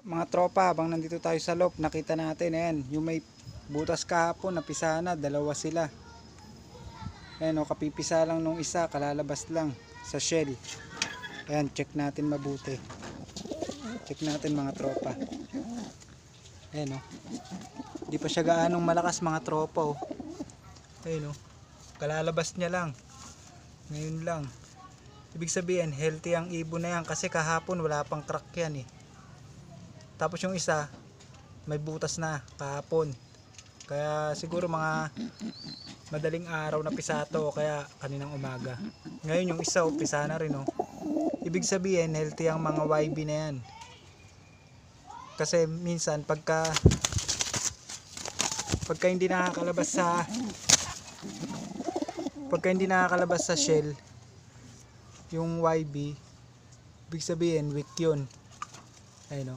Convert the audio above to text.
Mga tropa, habang nandito tayo sa loop, nakita natin, ayan, yung may butas kahapon, napisa na, dalawa sila. Ayan o, kapipisa lang nung isa, kalalabas lang sa shell. Ayan, check natin mabuti. Check natin mga tropa. Ayan o, di pa siya gaanong malakas mga tropa o. Ayan o, kalalabas niya lang. Ngayon lang. Ibig sabihin, healthy ang ibon na yan kasi kahapon wala pang crack yan eh. Tapos yung isa, may butas na kahapon. Kaya siguro mga madaling araw na pisato o kaya kaninang umaga. Ngayon yung isa pisa na rin o. Ibig sabihin, healthy ang mga YB na yan. Kasi minsan pagka hindi nakakalabas sa shell yung YB, ibig sabihin weak yun. Ayun o.